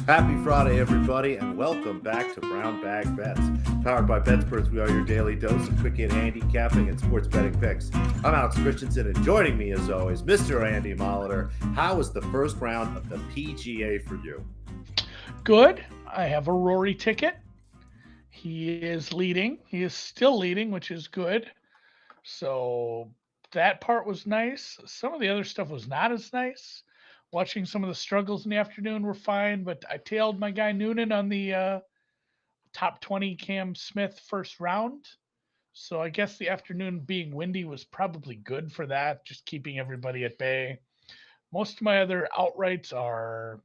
Happy Friday, everybody, and welcome back to Brown Bag Bets. Powered by BetSperts, we are your daily dose of quick hit handicapping and sports betting picks. I'm Alex Christensen, and joining me, as always, Mr. Andy Molitor. How was the first round of the PGA for you? Good. I have a Rory ticket. He is leading. He is still leading, which is good. So that part was nice. Some of the other stuff was not as nice. Watching some of the struggles in the afternoon were fine, but I tailed my guy Noonan on the top 20 Cam Smith first round. So I guess the afternoon being windy was probably good for that, just keeping everybody at bay. Most of my other outrights are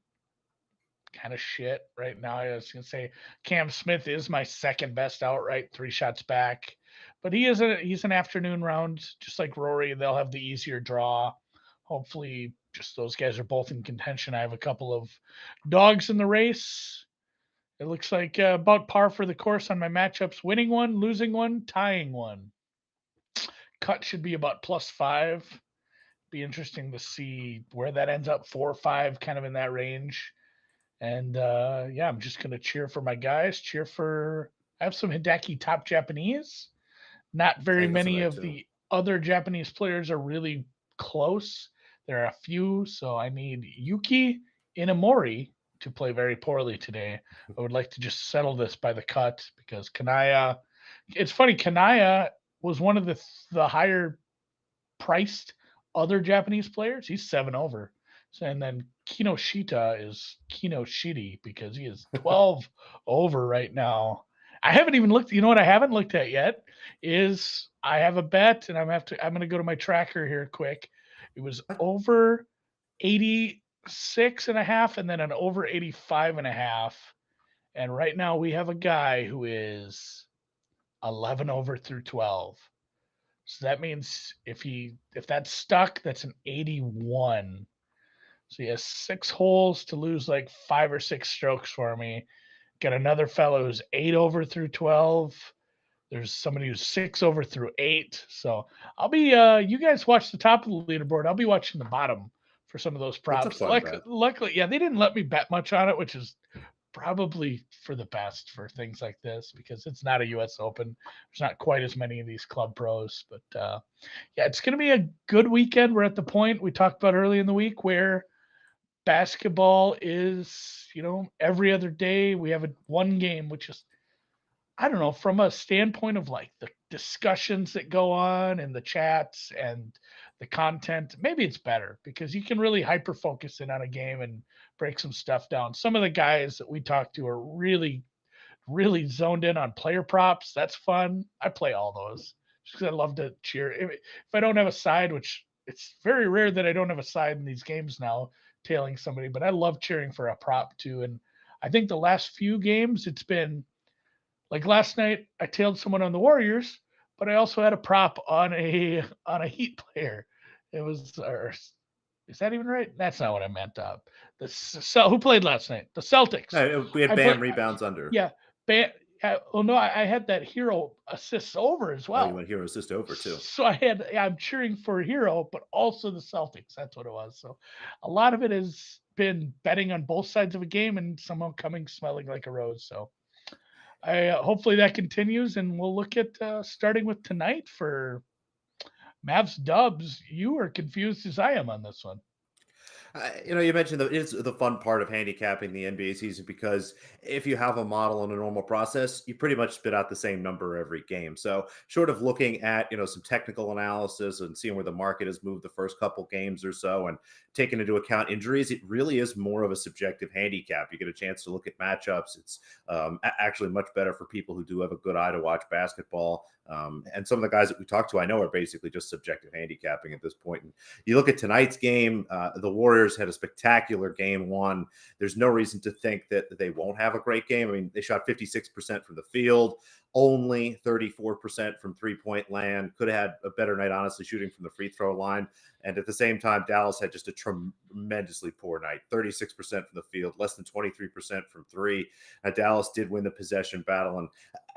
kind of shit right now. I was gonna say Cam Smith is my second best outright, 3 shots back, but he's an afternoon round, just like Rory. They'll have the easier draw. Hopefully, just those guys are both in contention. I have a couple of dogs in the race. It looks like about par for the course on my matchups: winning one, losing one, tying one. Cut should be about +5. Be interesting to see where that ends up. 4 or 5, kind of in that range. And yeah, I'm just gonna cheer for my guys. I have some Hideki top Japanese. Not very I got some many of that of too. the other Japanese players are really close. There are a few, so I need Yuki Inamori to play very poorly today. I would like to just settle this by the cut because Kanaya. It's funny, Kanaya was one of the higher priced other Japanese players. He's 7 over. So, and then Kinoshita is Kinoshitty because he is 12 over right now. I haven't even looked. You know what I haven't looked at yet is I have a bet, and I'm gonna go to my tracker here quick. It was over 86 and a half, and then an over 85 and a half. And right now we have a guy who is 11 over through 12. So that means if that's stuck, that's an 81. So he has 6 holes to lose like 5 or 6 strokes for me. Got another fellow who's 8 over through 12. There's somebody who's 6 over through 8. So I'll be you guys watch the top of the leaderboard. I'll be watching the bottom for some of those That's a props. fun bet. Luckily, yeah, they didn't let me bet much on it, which is probably for the best for things like this because it's not a U.S. Open. There's not quite as many of these club pros, but yeah, it's going to be a good weekend. We're at the point we talked about early in the week where basketball is, every other day we have one game, which is, I don't know, from a standpoint of like the discussions that go on and the chats and the content, maybe it's better because you can really hyper focus in on a game and break some stuff down. Some of the guys that we talk to are really, really zoned in on player props. That's fun. I play all those just because I love to cheer. If I don't have a side, which it's very rare that I don't have a side in these games now, tailing somebody, but I love cheering for a prop too. And I think the last few games, it's been like last night, I tailed someone on the Warriors, but I also had a prop on a Heat player. It was, or is that even right? That's not what I meant. Who played last night? The Celtics. No, we had I Bam played. rebounds under. Yeah. Oh no, I had that Hero assists over as Oh, you well. went Hero Assist over too. So I'm cheering for Hero, but also the Celtics. That's what it was. So a lot of it has been betting on both sides of a game and somehow coming smelling like a rose. So I hopefully that continues, and we'll look at starting with tonight for Mavs Dubs. You are confused as I am on this one. You mentioned that it's the fun part of handicapping the NBA season because if you have a model and a normal process, you pretty much spit out the same number every game. So, short of looking at some technical analysis and seeing where the market has moved the first couple games or so, and taking into account injuries, it really is more of a subjective handicap. You get a chance to look at matchups. It's actually much better for people who do have a good eye to watch basketball. And some of the guys that we talked to, I know, are basically just subjective handicapping at this point. And you look at tonight's game, the Warriors had a spectacular game one. There's no reason to think that they won't have a great game. I mean, they shot 56% from the field. only 34% from 3-point land. Could have had a better night, honestly, shooting from the free throw line. And at the same time, Dallas had just a tremendously poor night, 36% from the field, less than 23% from three. Dallas did win the possession battle, and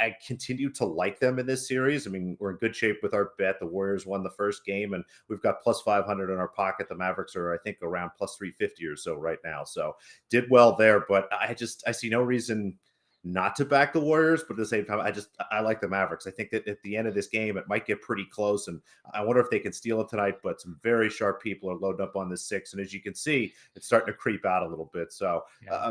I continue to like them in this series. I mean, we're in good shape with our bet. The Warriors won the first game, and we've got plus 500 in our pocket. The Mavericks are, I think, around plus 350 or so right now. So did well there, but I see no reason not to back the Warriors, but at the same time, I like the Mavericks. I think that at the end of this game, it might get pretty close, and I wonder if they can steal it tonight. But some very sharp people are loading up on this 6, and as you can see, it's starting to creep out a little bit. So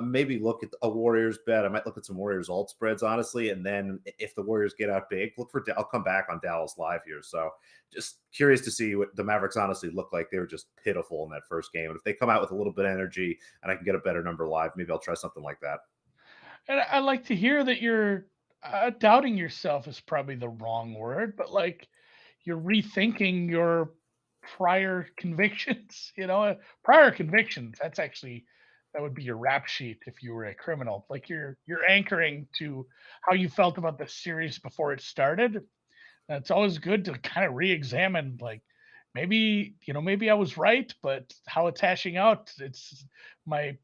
maybe look at a Warriors bet. I might look at some Warriors alt spreads, honestly, and then if the Warriors get out big, I'll come back on Dallas live here. So just curious to see what the Mavericks honestly look like. They were just pitiful in that first game, and if they come out with a little bit of energy and I can get a better number live, maybe I'll try something like that. And I like to hear that you're doubting yourself is probably the wrong word, but like you're rethinking your prior convictions. Prior convictions. That would be your rap sheet if you were a criminal. Like you're anchoring to how you felt about the series before it started. And it's always good to kind of re-examine, like maybe I was right, but how it's hashing out, it's my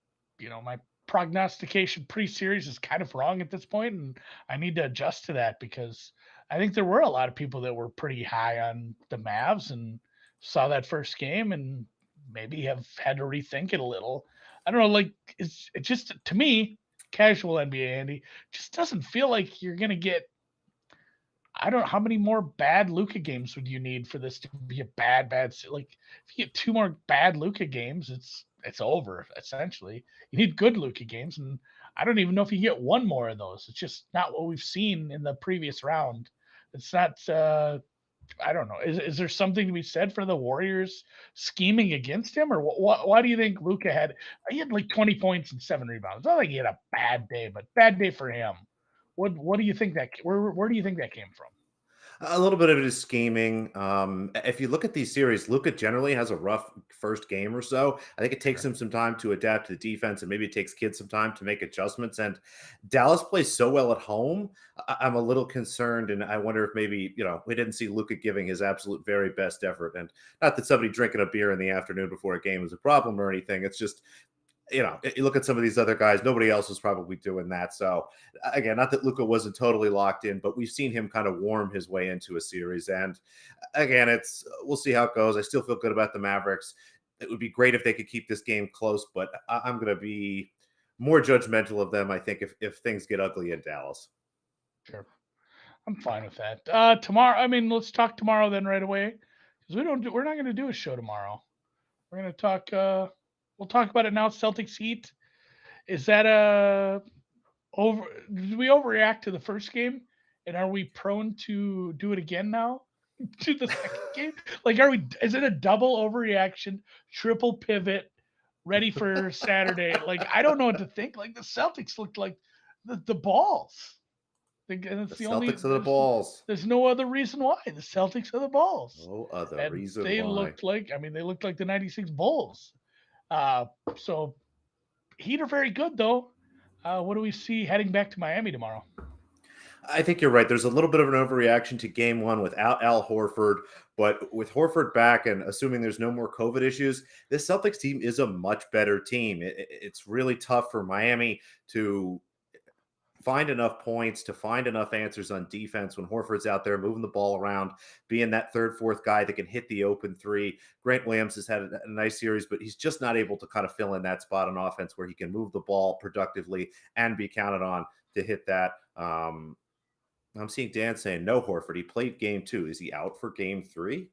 my prognostication pre-series is kind of wrong at this point, and I need to adjust to that because I think there were a lot of people that were pretty high on the Mavs and saw that first game and maybe have had to rethink it a little. I don't know, like it just to me, casual NBA Andy, just doesn't feel like you're gonna get. I don't know how many more bad Luca games would you need for this to be a bad like if you get 2 more bad Luca games, it's over essentially. You need good Luca games, and I don't even know if you get one more of those. It's just not what we've seen in the previous round. It's not I don't know. Is there something to be said for the Warriors scheming against him, or why do you think Luca had? He had like 20 points and 7 rebounds. It's not like he had a bad day, but bad day for him. What do you think where do you think that came from? A little bit of it is scheming. If you look at these series, Luca generally has a rough first game or so. I think it takes Sure. him some time to adapt to the defense, and maybe it takes kids some time to make adjustments. And Dallas plays so well at home. I'm a little concerned, and I wonder if maybe we didn't see Luca giving his absolute very best effort. And not that somebody drinking a beer in the afternoon before a game is a problem or anything. It's just you look at some of these other guys, nobody else is probably doing that. So again, not that Luca wasn't totally locked in, but we've seen him kind of warm his way into a series. And again, we'll see how it goes. I still feel good about the Mavericks. It would be great if they could keep this game close, but I'm going to be more judgmental of them, I think, if things get ugly in Dallas. Sure. I'm fine with that. Tomorrow, I mean, let's talk tomorrow then right away because we're not going to do a show tomorrow. We're going to talk. We'll talk about it now. Celtics-Heat. Is that a over? Did we overreact to the first game, and are we prone to do it again now to the second game? Like, are we? Is it a double overreaction, triple pivot, ready for Saturday? Like, I don't know what to think. Like the Celtics looked like the balls. And The it's the only Celtics are the balls. there's no other reason why the Celtics are the balls, No other and reason they why. looked like they looked like the '96 Bulls. So Heat are very good though. What do we see heading back to Miami tomorrow? I think you're right. There's a little bit of an overreaction to game one without Al Horford, but with Horford back and assuming there's no more COVID issues, this Celtics team is a much better team. It's really tough for Miami to find enough points, to find enough answers on defense when Horford's out there moving the ball around, being that third, fourth guy that can hit the open three. Grant Williams has had a nice series, but he's just not able to kind of fill in that spot on offense where he can move the ball productively and be counted on to hit that. I'm seeing Dan saying no Horford. He played game 2. Is he out for game 3? Is he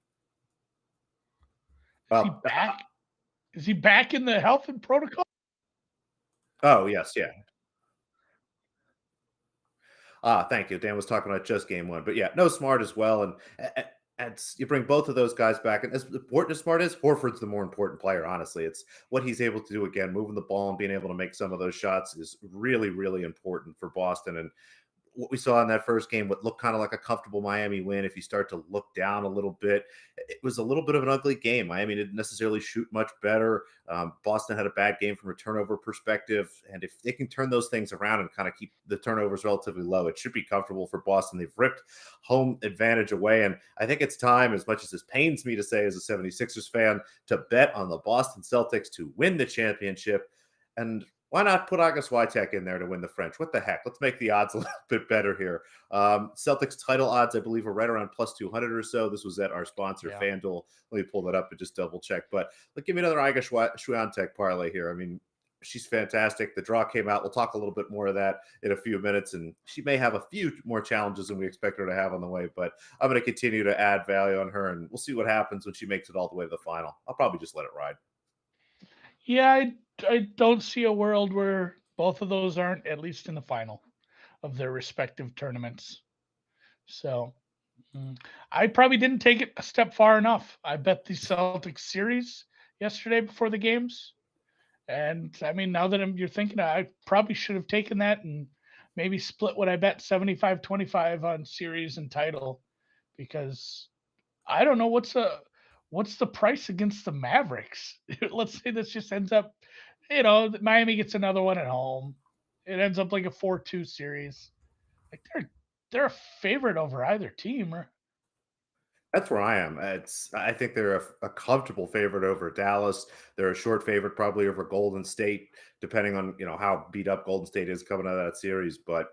Well, back? Is he back in the health and protocol? oh, yes, yeah. Thank you. Dan was talking about just game 1, but yeah, no Smart as well. And you bring both of those guys back, and as important as Smart is, Horford's the more important player. Honestly, it's what he's able to do again, moving the ball and being able to make some of those shots is really, really important for Boston. And what we saw in that first game, what looked kind of like a comfortable Miami win, if you start to look down a little bit, it was a little bit of an ugly game. Miami didn't necessarily shoot much better. Boston had a bad game from a turnover perspective. And if they can turn those things around and kind of keep the turnovers relatively low, it should be comfortable for Boston. They've ripped home advantage away. And I think it's time, as much as this pains me to say as a 76ers fan, to bet on the Boston Celtics to win the championship. And why not put August Witek in there to win the French? What the heck? Let's make the odds a little bit better here. Celtics title odds, I believe, are right around plus 200 or so. This was at our sponsor, FanDuel. Let me pull that up and just double check. But give me another August Witek parlay here. I mean, she's fantastic. The draw came out. We'll talk a little bit more of that in a few minutes. And she may have a few more challenges than we expect her to have on the way. But I'm going to continue to add value on her. And we'll see what happens when she makes it all the way to the final. I'll probably just let it ride. Yeah, I don't see a world where both of those aren't at least in the final of their respective tournaments. So I probably didn't take it a step far enough. I bet the Celtics series yesterday before the games. And I mean, now that you're thinking, I probably should have taken that and maybe split what I bet 75-25 on series and title, because I don't know what's the price against the Mavericks. Let's say this just ends up, Miami gets another one at home. It ends up like a 4-2 series. Like they're a favorite over either team. That's where I am. I think they're a comfortable favorite over Dallas. They're a short favorite probably over Golden State, depending on how beat up Golden State is coming out of that series. But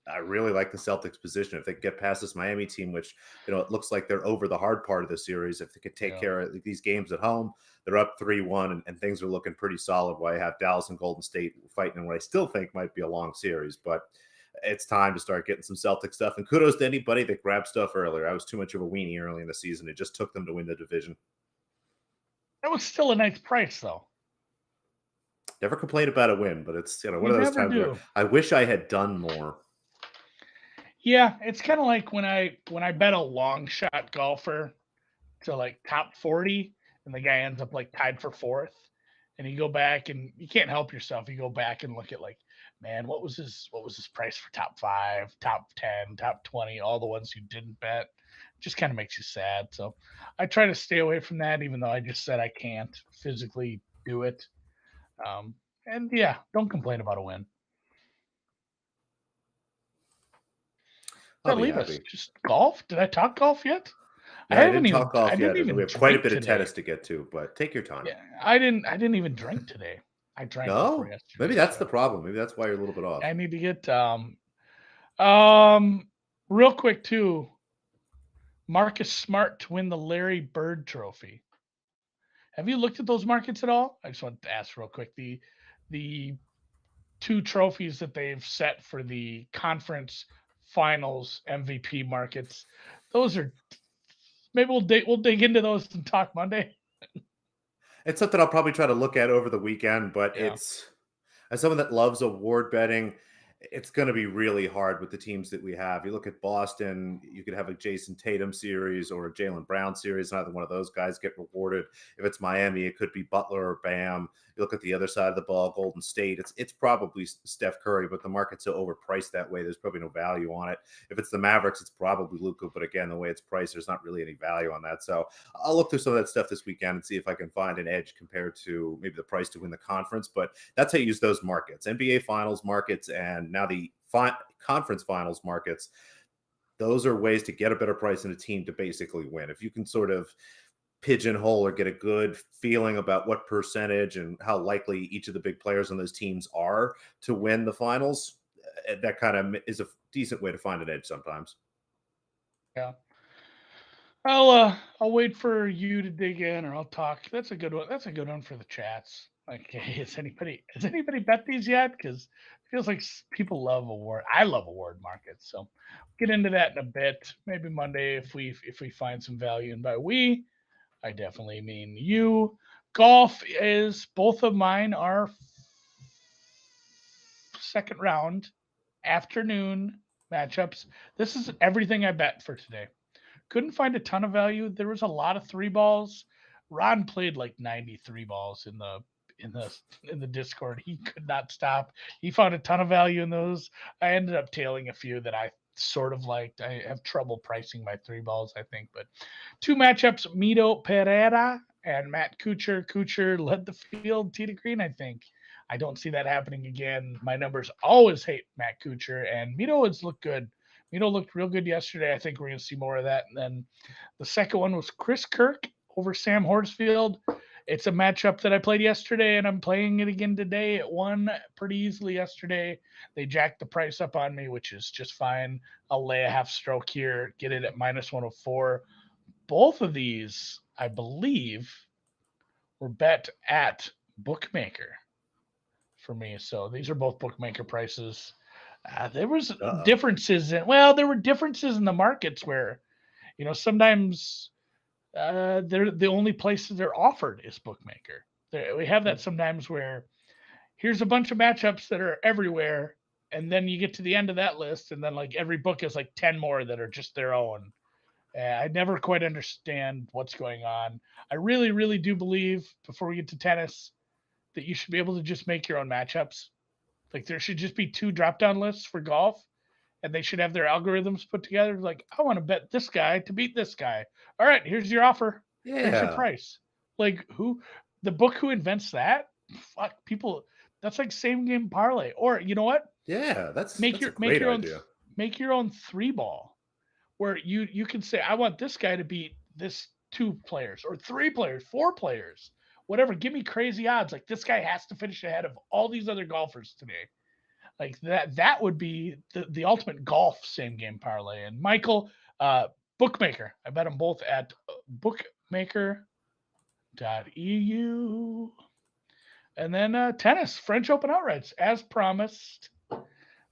I really like the Celtics' position. If they get past this Miami team, which it looks like they're over the hard part of the series, if they could take care of these games at home, they're up 3-1, and things are looking pretty solid. While I have Dallas and Golden State fighting in what I still think might be a long series, but it's time to start getting some Celtic stuff. And kudos to anybody that grabbed stuff earlier. I was too much of a weenie early in the season. It just took them to win the division. That was still a nice price, though. Never complained about a win, but it's one of those times where I wish I had done more. Yeah, it's kind of like when I bet a long shot golfer to like top 40, and the guy ends up like tied for fourth, and you go back and you can't help yourself. You go back and look at like, man, what was his price for top 5, top 10, top 20, all the ones you didn't bet. It just kind of makes you sad. So I try to stay away from that, even though I just said I can't physically do it. And yeah, don't complain about a win. That leave us just golf. Did I talk golf yet? No, I didn't talk golf yet. We have quite a bit of tennis to get to, but take your time. Yeah, I didn't even drink today. I drank before yesterday. Maybe that's the problem. Maybe that's why you're a little bit off. I need to get real quick too. Marcus Smart to win the Larry Bird Trophy. Have you looked at those markets at all? I just want to ask real quick. The 2 trophies that they've set for the conference finals MVP markets. Those are, maybe we'll dig into those and talk Monday. It's something I'll probably try to look at over the weekend, but it's, as someone that loves award betting, it's going to be really hard with the teams that we have. You look at Boston, you could have a Jason Tatum series or a Jaylen Brown series. Neither one of those guys get rewarded. If it's Miami, it could be Butler or Bam. You look at the other side of the ball, Golden State, it's probably Steph Curry, but the market's so overpriced that way, there's probably no value on it. If it's the Mavericks, it's probably Luka, but again, the way it's priced, there's not really any value on that. So I'll look through some of that stuff this weekend and see if I can find an edge compared to maybe the price to win the conference. But that's how you use those markets, NBA Finals markets, and now the conference finals markets. Those are ways to get a better price in a team to basically win. If you can sort of pigeonhole or get a good feeling about what percentage and how likely each of the big players on those teams are to win the finals, that kind of is a decent way to find an edge sometimes. Yeah. I'll wait for you to dig in, or I'll talk. That's a good one. That's a good one for the chats. Like, hey, has anybody bet these yet? Because it feels like people love award. I love award markets. So get into that in a bit. Maybe Monday if we find some value. And by we, I definitely mean you. Golf is, both of mine are second round afternoon matchups. This is everything I bet for today. Couldn't find a ton of value. There was a lot of 3 balls. Ron played like 93 balls in the Discord. He could not stop. He found a ton of value in those. I ended up tailing a few that I sort of liked. I have trouble pricing my 3 balls, I think, but 2 matchups: Mito Pereira and Matt Kuchar. Kuchar led the field, tee to green, I think. I don't see that happening again. My numbers always hate Matt Kuchar, and Mito has looked good. Mito looked real good yesterday. I think we're going to see more of that. And then the second one was Chris Kirk over Sam Horsfield. It's a matchup that I played yesterday, and I'm playing it again today. It won pretty easily yesterday. They jacked the price up on me, which is just fine. I'll lay a half stroke here, get it at -104. Both of these, I believe, were bet at bookmaker for me. So these are both bookmaker prices. There was differences there were differences in the markets where, sometimes they're the only places they're offered is bookmaker. We have that sometimes where here's a bunch of matchups that are everywhere, and then you get to the end of that list, and then like every book is like 10 more that are just their own. I never quite understand what's going on. I really, really do believe, before we get to tennis, that you should be able to just make your own matchups. Like there should just be 2 drop-down lists for golf, and they should have their algorithms put together. Like, I want to bet this guy to beat this guy. All right, here's your offer. Here's your price. Like the book who invents that? Fuck people. That's like same game parlay. Or you know what? Yeah, that's Make a great idea. Make your own 3-ball, where you can say, I want this guy to beat this 2 players or 3 players, 4 players, whatever. Give me crazy odds. Like this guy has to finish ahead of all these other golfers today. Like that would be the ultimate golf same game parlay. And Michael, bookmaker. I bet them both at bookmaker.eu. And then tennis, French Open outrights, as promised.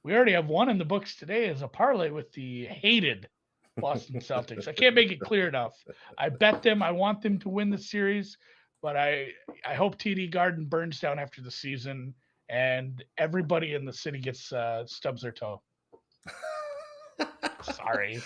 We already have one in the books today as a parlay with the hated Boston Celtics. I can't make it clear enough. I bet them. I want them to win the series, but I hope TD Garden burns down after the season and everybody in the city gets stubs their toe. Sorry.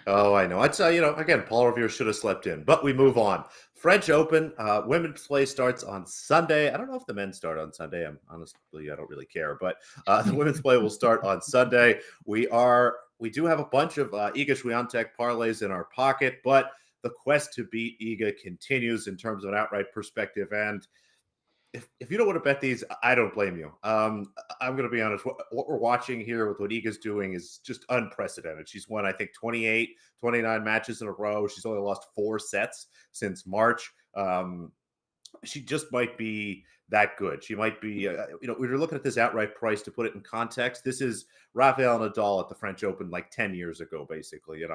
Oh, I know. I'd say, again, Paul Revere should have slept in, but we move on. French Open, women's play starts on Sunday. I don't know if the men start on Sunday. I don't really care, but the women's play will start on Sunday. We do have a bunch of Iga Swiatek parlays in our pocket, but the quest to beat Iga continues in terms of an outright perspective. And if you don't want to bet these, I don't blame you. I'm going to be honest. What we're watching here with what Iga's doing is just unprecedented. She's won, I think, 29 matches in a row. She's only lost 4 sets since March. She just might be that good. She might be, we were looking at this outright price to put it in context. This is Rafael Nadal at the French Open like 10 years ago, basically,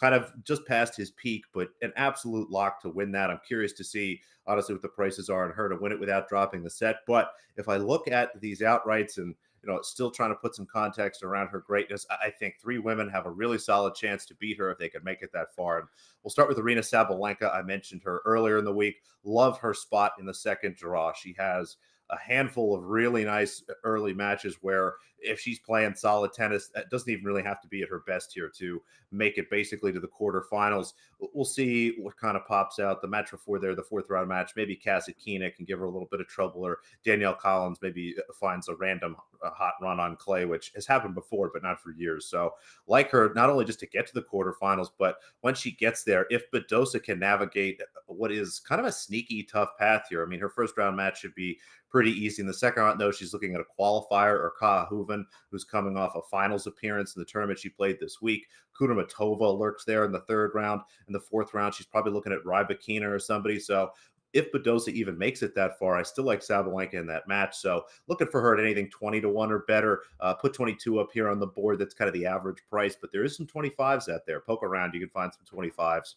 kind of just past his peak, but an absolute lock to win that. I'm curious to see, honestly, what the prices are on her to win it without dropping the set. But if I look at these outrights and, still trying to put some context around her greatness, I think 3 women have a really solid chance to beat her if they could make it that far. And we'll start with Aryna Sabalenka. I mentioned her earlier in the week. Love her spot in the second draw. She has a handful of really nice early matches where if she's playing solid tennis, that doesn't even really have to be at her best here to make it basically to the quarterfinals. We'll see what kind of pops out. The match before there, the 4th round match, maybe Cassie Keenan can give her a little bit of trouble, or Danielle Collins maybe finds a random hot run on clay, which has happened before, but not for years. So like her, not only just to get to the quarterfinals, but when she gets there, if Badosa can navigate what is kind of a sneaky tough path here. I mean, her first round match should be pretty easy. In the second round, though, she's looking at a qualifier, or Kaha Hooven, who's coming off a finals appearance in the tournament she played this week. Kudermetova lurks there in the 3rd round. In the 4th round, she's probably looking at Rybakina or somebody. So if Badosa even makes it that far, I still like Sabalenka in that match. So looking for her at anything 20-1 or better. Put 22 up here on the board. That's kind of the average price, but there is some 25s out there. Poke around, you can find some 25s.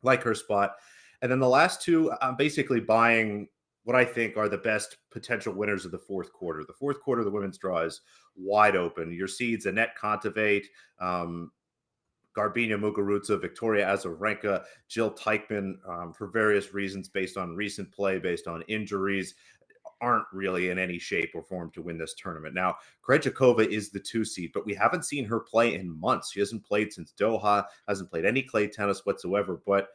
Like her spot. And then the last 2, I'm basically buying what I think are the best potential winners of the 4th quarter. The 4th quarter of the women's draw is wide open. Your seeds: Annette Kontaveit, Garbina Muguruza, Victoria Azarenka, Jill Teichmann, for various reasons, based on recent play, based on injuries, aren't really in any shape or form to win this tournament. Now, Krejcikova is the 2 seed, but we haven't seen her play in months. She hasn't played since Doha, hasn't played any clay tennis whatsoever, but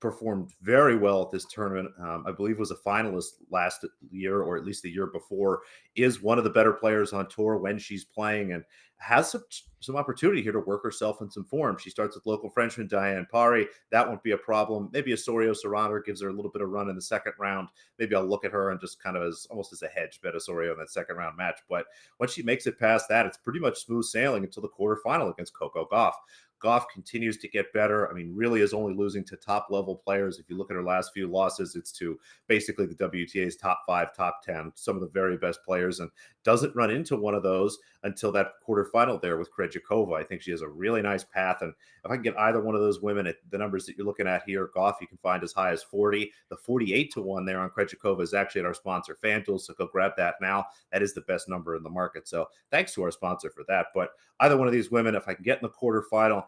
performed very well at this tournament. I believe was a finalist last year, or at least the year before. Is one of the better players on tour when she's playing, and has some opportunity here to work herself in some form. She starts with local Frenchman Diane Parry. That won't be a problem. Maybe Osorio Serrano gives her a little bit of run in the second round. Maybe I'll look at her and just kind of as almost as a hedge bet Osorio in that second round match. But once she makes it past that, it's pretty much smooth sailing until the quarterfinal against Coco Gauff. Goff continues to get better. I mean, really is only losing to top level players. If you look at her last few losses, it's to basically the WTA's top 5, top 10, some of the very best players, and doesn't run into one of those until that quarterfinal there with Krejcikova. I think she has a really nice path. And if I can get either one of those women at the numbers that you're looking at here, Goff, you can find as high as 40. The 48-1 there on Krejcikova is actually at our sponsor, FanDuel. So go grab that now. That is the best number in the market. So thanks to our sponsor for that. But either one of these women, if I can get in the quarterfinal,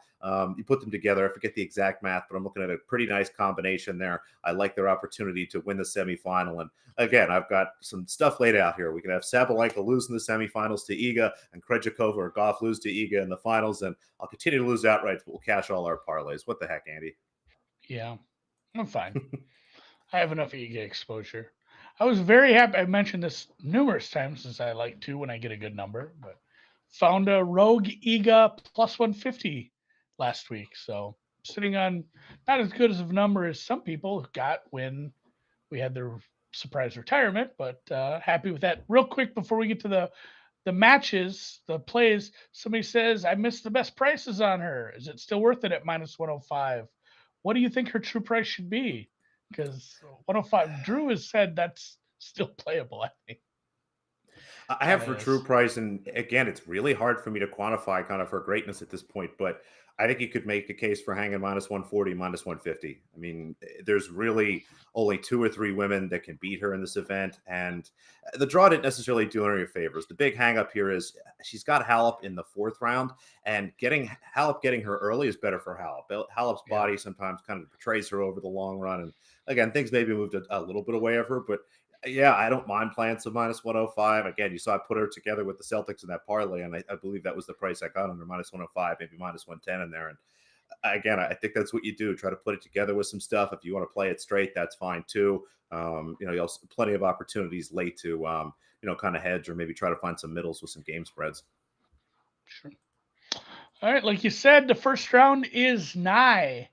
you put them together. I forget the exact math, but I'm looking at a pretty nice combination there. I like their opportunity to win the semifinal. And again, I've got some stuff laid out here. We can have Sabalenka lose in the semifinals to Iga, and Krejcikova or Goff lose to Iga in the finals. And I'll continue to lose outright, but we'll cash all our parlays. What the heck, Andy? Yeah, I'm fine. I have enough Iga exposure. I was very happy. I mentioned this numerous times since I like to when I get a good number, but found a rogue Iga plus 150 last week. So sitting on not as good as a number as some people got when we had their surprise retirement, but happy with that. Real quick before we get to the matches, the plays, somebody says I missed the best prices on her. Is it still worth it at minus 105? What do you think her true price should be? Because 105, Drew has said that's still playable, I think. I have for true price, and again, it's really hard for me to quantify kind of her greatness at this point, but I think you could make a case for hanging minus 140, minus 150. I mean, there's really only 2 or 3 women that can beat her in this event, and the draw didn't necessarily do her any favors. The big hang up here is she's got Halep in the 4th round, and getting her early is better for Halep. Halep's body sometimes kind of betrays her over the long run, and again, things maybe moved a little bit away of her, but yeah, I don't mind playing some minus 105. Again, you saw I put her together with the Celtics in that parlay, and I believe that was the price I got on her, minus 105, maybe minus 110 in there. And again, I think that's what you do. Try to put it together with some stuff. If you want to play it straight, that's fine too. You also plenty of opportunities late to, kind of hedge or maybe try to find some middles with some game spreads. Sure. All right. Like you said, the first round is nigh.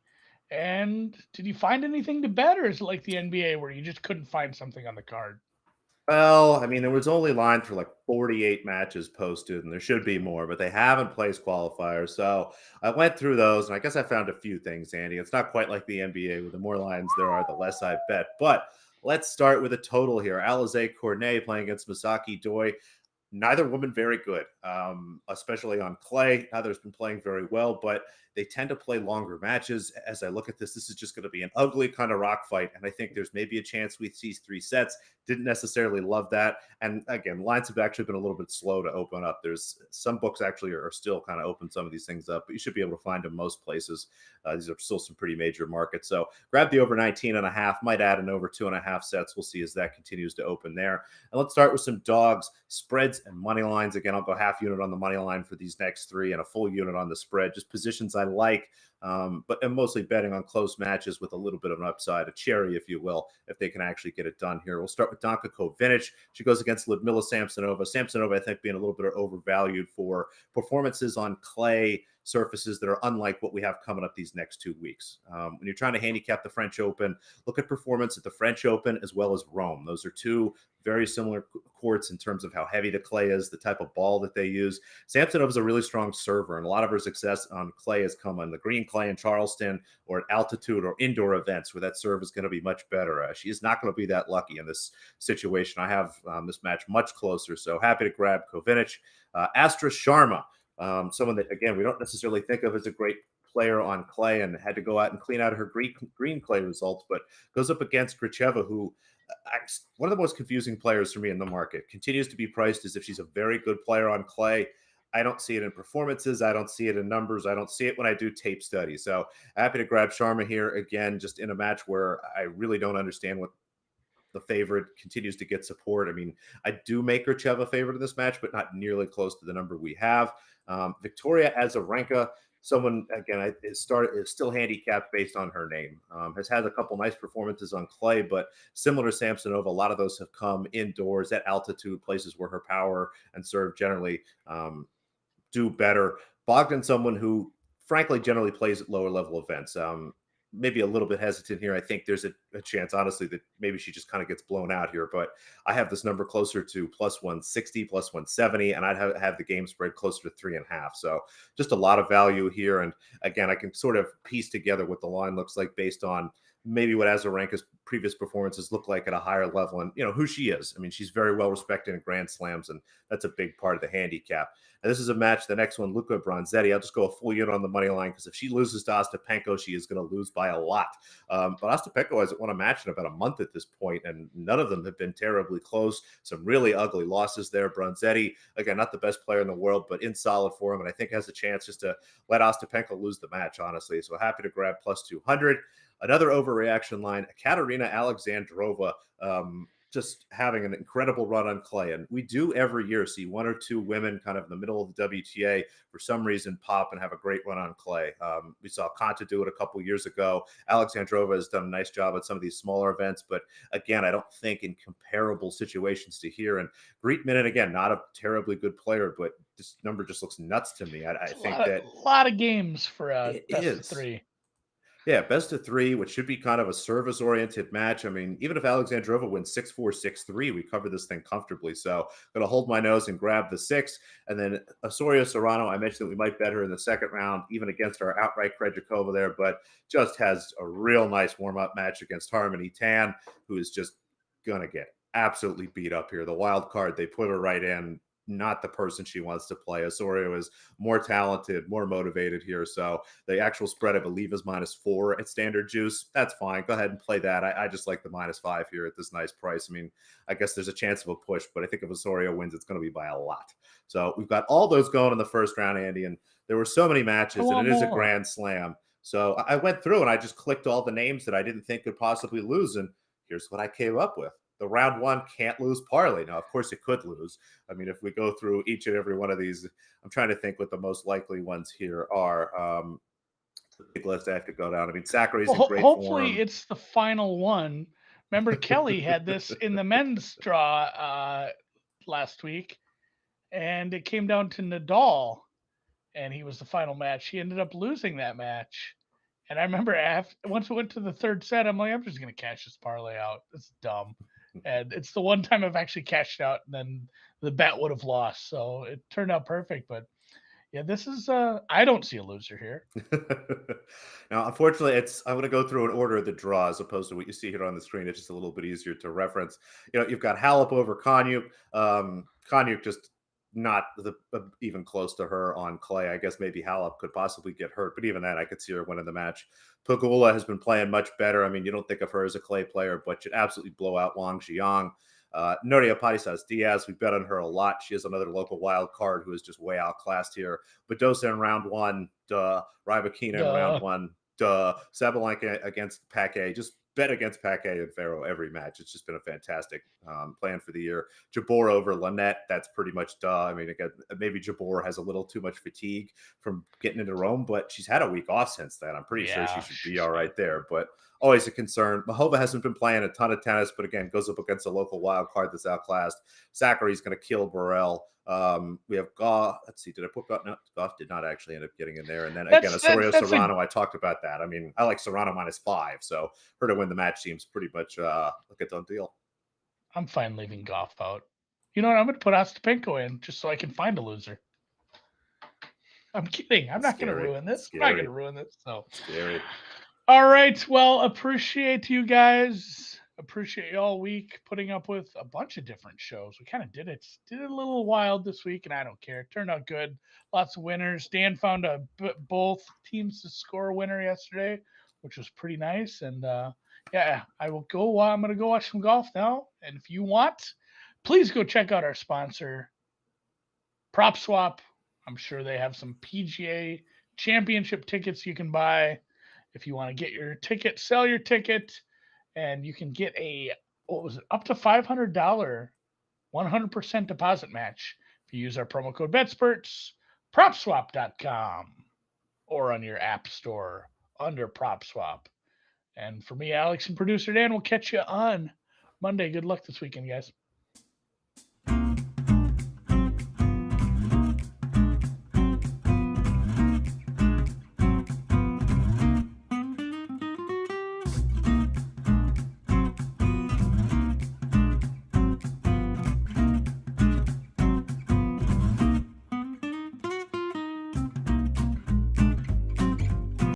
And did you find anything to bet, or is it like the NBA where you just couldn't find something on the card? Well, I mean, there was only line for like 48 matches posted, and there should be more, but they haven't placed qualifiers. So I went through those, and I guess I found a few things, Andy. It's not quite like the NBA, where the more lines there are, the less I bet. But let's start with a total here. Alizé Cornet playing against Misaki Doi. Neither woman very good, especially on clay. Neither's been playing very well, but they tend to play longer matches. As I look at this is just going to be an ugly kind of rock fight, and I think there's maybe a chance we see 3 sets. Didn't necessarily love that, and again, lines have actually been a little bit slow to open up. There's some books actually are still kind of open some of these things up, but you should be able to find them most places. These are still some pretty major markets, so grab the over 19.5. Might add an over 2.5 sets. We'll see as that continues to open there. And let's start with some dogs, spreads, and money lines. Again, I'll go half unit on the money line for these next 3 and a full unit on the spread. Just positions I like, but I'm mostly betting on close matches with a little bit of an upside, a cherry, if you will, if they can actually get it done here. We'll start with Danka Kovinic. She goes against Ludmila Samsonova. Samsonova, I think, being a little bit overvalued for performances on clay surfaces that are unlike what we have coming up these next 2 weeks. When you're trying to handicap the French Open, look at performance at the French Open as well as Rome. Those are 2 very similar courts in terms of how heavy the clay is, the type of ball that they use. Samsonova is a really strong server, and a lot of her success on clay has come on the green clay in Charleston or at altitude or indoor events where that serve is going to be much better. She is not going to be that lucky in this situation. I have this match much closer, so happy to grab Kovinic. Astra Sharma, someone that, again, we don't necessarily think of as a great player on clay and had to go out and clean out her green clay results, but goes up against Gracheva, who one of the most confusing players for me in the market. Continues to be priced as if she's a very good player on clay. I don't see it in performances. I don't see it in numbers. I don't see it when I do tape studies. So happy to grab Sharma here again, just in a match where I really don't understand what the favorite continues to get support. I mean, I do make Gracheva favorite in this match, but not nearly close to the number we have. Victoria Azarenka someone again is still handicapped based on her name. Has had a couple nice performances on clay, but similar to Samsonova, a lot of those have come indoors at altitude, places where her power and serve generally do better. Bogdan, someone who frankly generally plays at lower level events. Maybe a little bit hesitant here. I think there's a chance, honestly, that maybe she just kind of gets blown out here. But I have this number closer to plus 160, plus 170, and I'd have the game spread closer to 3.5. So just a lot of value here. And again, I can sort of piece together what the line looks like based on maybe what Azarenka's previous performances look like at a higher level and who she is. I mean, she's very well respected in Grand Slams, and that's a big part of the handicap. And this is a match, the next one, Luca Bronzetti. I'll just go a full unit on the money line because if she loses to Ostapenko, she is going to lose by a lot. But Ostapenko hasn't won a match in about a month at this point, and none of them have been terribly close. Some really ugly losses there. Bronzetti, again, not the best player in the world, but in solid form, and I think has a chance just to let Ostapenko lose the match, honestly. So happy to grab plus 200. Another overreaction line, Katerina Alexandrova, just having an incredible run on clay. And we do every year see one or two women kind of in the middle of the WTA for some reason pop and have a great run on clay. We saw Konta do it a couple years ago. Alexandrova has done a nice job at some of these smaller events. But again, I don't think in comparable situations to here. And Greetman, again, not a terribly good player, but this number just looks nuts to me. I think that a lot of games for a best of 3. Yeah, best of 3, which should be kind of a service-oriented match. I mean, even if Alexandrova wins 6-4, 6-3, we cover this thing comfortably. So I'm going to hold my nose and grab the 6. And then Osorio Serrano, I mentioned that we might bet her in the second round, even against our outright Krejcikova there, but just has a real nice warm-up match against Harmony Tan, who is just going to get absolutely beat up here. The wild card, they put her right in. Not the person she wants to play. Osorio is more talented, more motivated here. So the actual spread, I believe, is -4 at standard juice. That's fine. Go ahead and play that. I just like the -5 here at this nice price. I mean, I guess there's a chance of a push, but I think if Osorio wins, it's going to be by a lot. So we've got all those going in the first round, Andy, and there were so many matches, and it is a Grand Slam. So I went through and I just clicked all the names that I didn't think could possibly lose, and here's what I came up with. The round 1 can't lose parlay. Now, of course, it could lose. I mean, if we go through each and every one of these, I'm trying to think what the most likely ones here are. The big list I have to go down. I mean, Sakkari's in great hopefully form. It's the final one. Remember, Kelly had this in the men's draw last week, and it came down to Nadal, and he was the final match. He ended up losing that match. And I remember once it went to the third set, I'm like, I'm just going to cash this parlay out. It's dumb. And it's the one time I've actually cashed out, and then the bet would have lost. So it turned out perfect. But yeah, this is I don't see a loser here. Now, unfortunately, I'm going to go through an order of the draw as opposed to what you see here on the screen. It's just a little bit easier to reference. You've got Halep over Konyuk. Konyuk just not even close to her on clay. I guess maybe Halep could possibly get hurt, but even then, I could see her winning the match. Pegula has been playing much better. I mean, you don't think of her as a clay player, but should absolutely blow out Wang Xiang. Nuria Parisas Diaz, we bet on her a lot. She is another local wild card who is just way outclassed here. Badosa in round 1, Rybakina in round 1, Sabalenka against Paquet. Just bet against Paquet and Ferro every match. It's just been a fantastic plan for the year. Jabeur over Lynette, that's pretty much duh. I mean, again, maybe Jabeur has a little too much fatigue from getting into Rome, but she's had a week off since then. I'm pretty sure she should be all right there, but always a concern. Mahova hasn't been playing a ton of tennis, but again, goes up against a local wild card that's outclassed. Sakkari's going to kill Burrell. We have Goff. Let's see. Did I put Goff? No, Goff did not actually end up getting in there. And then again, Osorio Serrano. I talked about that. I mean, I like Serrano -5, so her to win the match seems pretty much like a done deal. I'm fine leaving Goff out. You know what? I'm going to put Ostapenko in just so I can find a loser. I'm kidding. I'm not going to ruin this. I'm not going to ruin this. So scary. All right. Well, appreciate you guys. Appreciate you all week putting up with a bunch of different shows. We kind of did it a little wild this week, and I don't care. It turned out good. Lots of winners. Dan found both teams to score a winner yesterday, which was pretty nice. And yeah, I will go. I'm going to go watch some golf now. And if you want, please go check out our sponsor, PropSwap. I'm sure they have some PGA Championship tickets you can buy. If you want to get your ticket, sell your ticket, and you can get up to $500 100% deposit match if you use our promo code BetSperts, PropSwap.com. or on your app store under Prop Swap. And for me, Alex, and producer Dan, we'll catch you on Monday. Good luck this weekend, guys.